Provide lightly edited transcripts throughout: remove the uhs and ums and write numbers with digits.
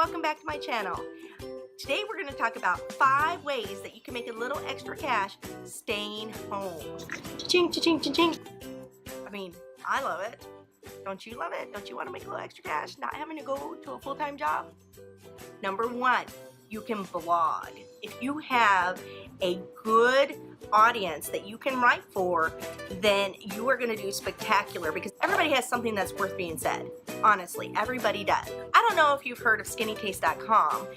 welcome back to my channel. Today we're going to talk about 5 ways that you can make a little extra cash staying home. Cha-ching, cha-ching, cha-ching. I mean, I love it. Don't you love it? Don't you want to make a little extra cash not having to go to a full-time job? Number 1, you can blog. If you have a good audience that you can write for, then you are going to do spectacular, because everybody has something that's worth being said. Honestly, everybody does. I don't know if you've heard of skinnytaste.com,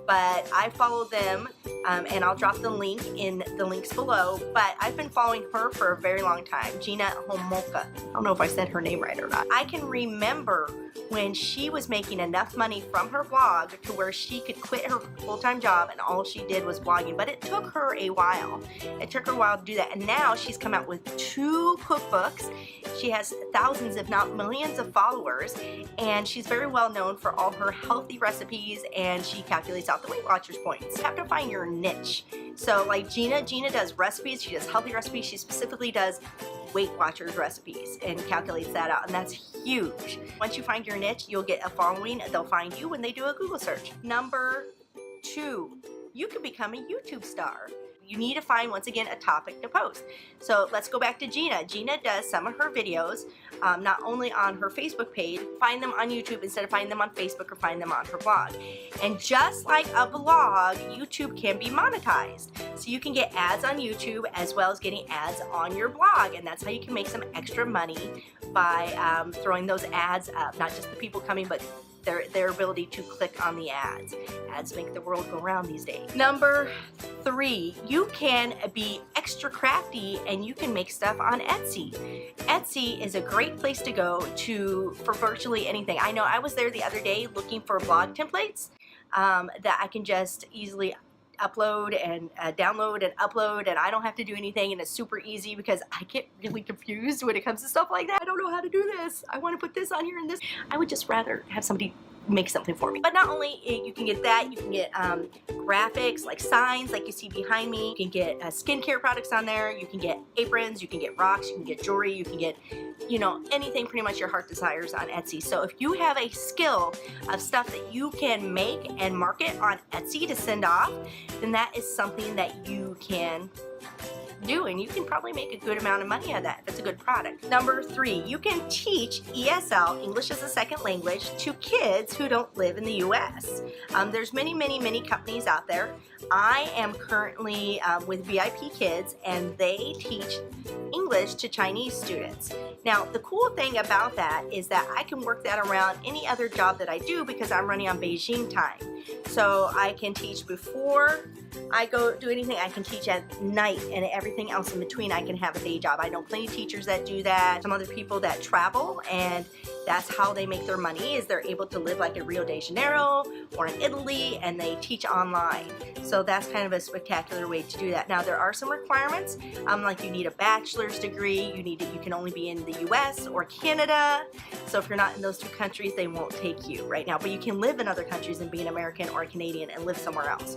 but I follow them, and I'll drop the link in the links below, but I've been following her for a very long time, Gina Homolka. I don't know if I said her name right or not. I can remember when she was making enough money from her blog to where she could quit her full-time job and all she did was blogging, but it took her a while. It took her a while to do that, and now she's come out with 2 cookbooks. She has thousands, if not millions, of followers, and she's very well known for all her healthy recipes, and she calculates out the Weight Watchers points. You have to find your niche. So like Gina does recipes, she does healthy recipes, she specifically does Weight Watchers recipes and calculates that out, and that's huge. Once you find your niche, you'll get a following. They'll find you when they do a Google search. Number 2, you can become a YouTube star. You need to find, once again, a topic to post. So let's go back to Gina. Gina does some of her videos not only on her Facebook page, find them on YouTube instead of finding them on Facebook or find them on her blog. And just like a blog, YouTube can be monetized. So you can get ads on YouTube as well as getting ads on your blog, and that's how you can make some extra money by throwing those ads up. Not just the people coming, but their ability to click on the ads. Ads make the world go round these days. Number 3, you can be extra crafty and you can make stuff on Etsy. Etsy is a great place to go for virtually anything. I know I was there the other day looking for blog templates that I can just easily upload and download and upload, and I don't have to do anything, and it's super easy because I get really confused when it comes to stuff like that. I don't know how to do this. I want to put this on here and this. I would just rather have somebody make something for me. But not only you can get that, you can get graphics like signs like you see behind me. You can get skincare products on there. You can get aprons, you can get rocks, you can get jewelry, you can get, you know, anything pretty much your heart desires on Etsy. So if you have a skill of stuff that you can make and market on Etsy to send off, then that is something that you can do, and you can probably make a good amount of money out of that if it's a good product. Number 3, you can teach ESL, English as a Second Language, to kids who don't live in the US. There's many companies out there. I am currently with VIPkids, and they teach English to Chinese students. Now, the cool thing about that is that I can work that around any other job that I do because I'm running on Beijing time. So I can teach before I go do anything. I can teach at night, and everything else in between I can have a day job. I know plenty of teachers that do that. Some other people that travel, and that's how they make their money, is they're able to live like in Rio de Janeiro or in Italy, and they teach online. So that's kind of a spectacular way to do that. Now, there are some requirements, like you need a bachelor's degree, you can only be in the US or Canada. So if you're not in those 2 countries, they won't take you right now. But you can live in other countries and be an American or a Canadian and live somewhere else.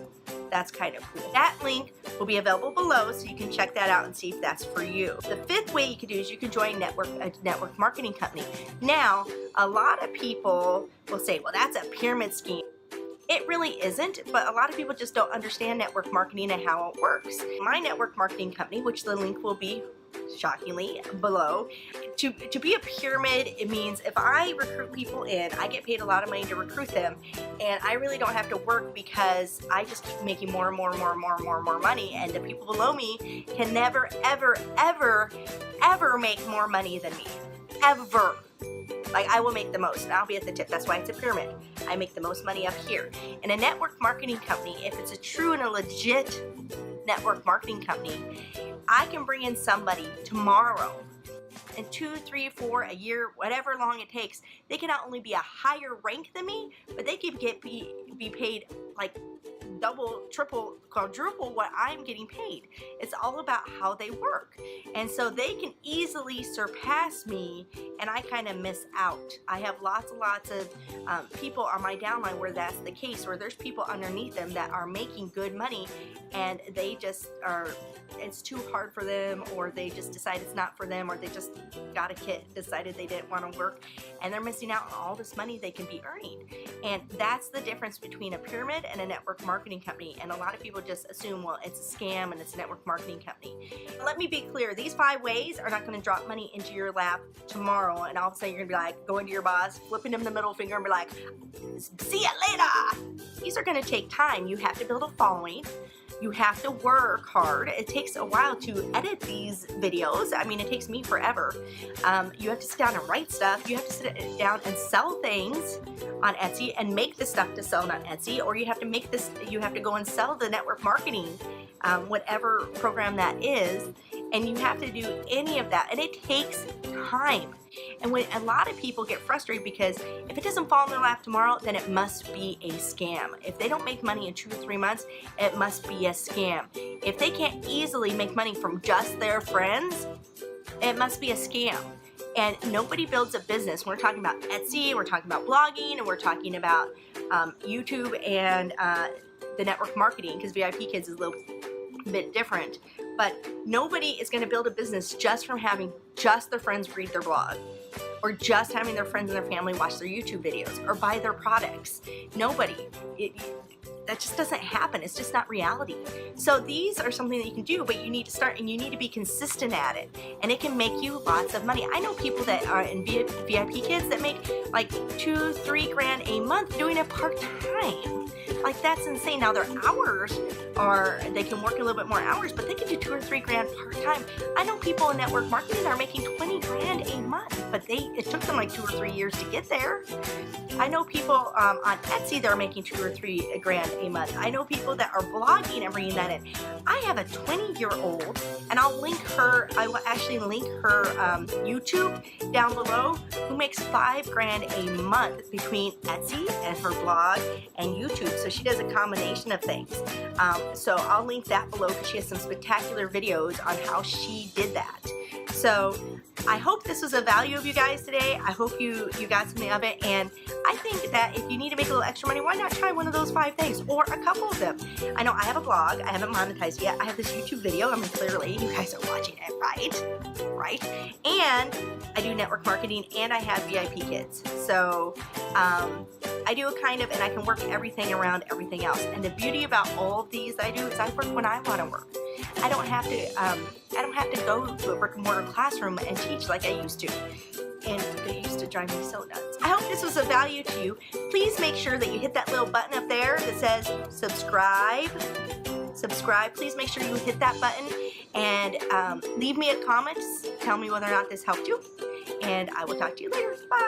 That's kind of cool. That link will be available below, so you can check that out and see if that's for you. The 5th way you can do is you can join a network marketing company. Now, a lot of people will say, well, that's a pyramid scheme. It really isn't, but a lot of people just don't understand network marketing and how it works. My network marketing company, which the link will be shockingly below, to be a pyramid, it means if I recruit people in, I get paid a lot of money to recruit them, and I really don't have to work because I just keep making more and more money, and the people below me can never ever make more money than me. Ever. Like, I will make the most, and I'll be at the tip. That's why it's a pyramid. I make the most money up here. In a network marketing company, if it's a true and a legit network marketing company, I can bring in somebody tomorrow, in 2, 3, 4, a year, whatever long it takes. They can not only be a higher rank than me, but they can be paid like double, triple, quadruple what I'm getting paid. It's all about how they work. And so they can easily surpass me, and I kind of miss out. I have lots and lots of people on my downline where that's the case, where there's people underneath them that are making good money, and they just are, it's too hard for them, or they just decide it's not for them, or they just got a kid, decided they didn't want to work, and they're missing out on all this money they can be earning. And that's the difference between a pyramid and a network marketing company. And a lot of people just assume, well, it's a scam and it's a network marketing company. Let me be clear, these 5 ways are not going to drop money into your lap tomorrow, and all of a sudden you're going to be like going to your boss, flipping him the middle finger and be like, see ya later. These are going to take time. You have to build a following. You have to work hard. It takes a while to edit these videos. I mean, it takes me forever. You have to sit down and write stuff. You have to sit down and sell things on Etsy and make the stuff to sell on Etsy, or you have to make this, you have to go and sell the network marketing, whatever program that is, and you have to do any of that, and it takes time. And when a lot of people get frustrated because if it doesn't fall in their lap tomorrow, then it must be a scam. If they don't make money in 2 or 3 months, it must be a scam. If they can't easily make money from just their friends, it must be a scam. And nobody builds a business. We're talking about Etsy, we're talking about blogging, and we're talking about YouTube and the network marketing, because VIPkids is a little bit different. But nobody is going to build a business just from having just their friends read their blog, or just having their friends and their family watch their YouTube videos, or buy their products. Nobody. That just doesn't happen. It's just not reality. So these are something that you can do, but you need to start, and you need to be consistent at it, and it can make you lots of money. I know people that are in VIPkids that make like 2-3 grand a month doing it part-time. Like, that's insane. Now their hours are, they can work a little bit more hours, but they can do 2 or 3 grand part-time. I know people in network marketing are making 20 grand a month, but it took them like 2 or 3 years to get there. I know people on Etsy that are making 2 or 3 grand a month. I know people that are blogging and bringing that in. I have a 20-year-old, and I'll link her, I will actually link her YouTube down below, who makes 5 grand a month between Etsy and her blog and YouTube. So she does a combination of things. So I'll link that below, because she has some spectacular videos on how she did that. So I hope this was of value of you guys today. I hope you got something of it, and I think that if you need to make a little extra money, why not try one of those 5 things, or a couple of them? I know I have a blog. I haven't monetized yet. I have this YouTube video. I mean, clearly you guys are watching it, right? And I do network marketing, and I have VIPkids. So I do a kind of, and I can work everything around everything else. And the beauty about all of these I do is I work when I want to work. I don't have to go to a brick and mortar classroom and teach like I used to. And they used to drive me so nuts. I hope this was of value to you. Please make sure that you hit that little button up there that says subscribe. Please make sure you hit that button, and leave me a comment. Tell me whether or not this helped you. And I will talk to you later. Bye.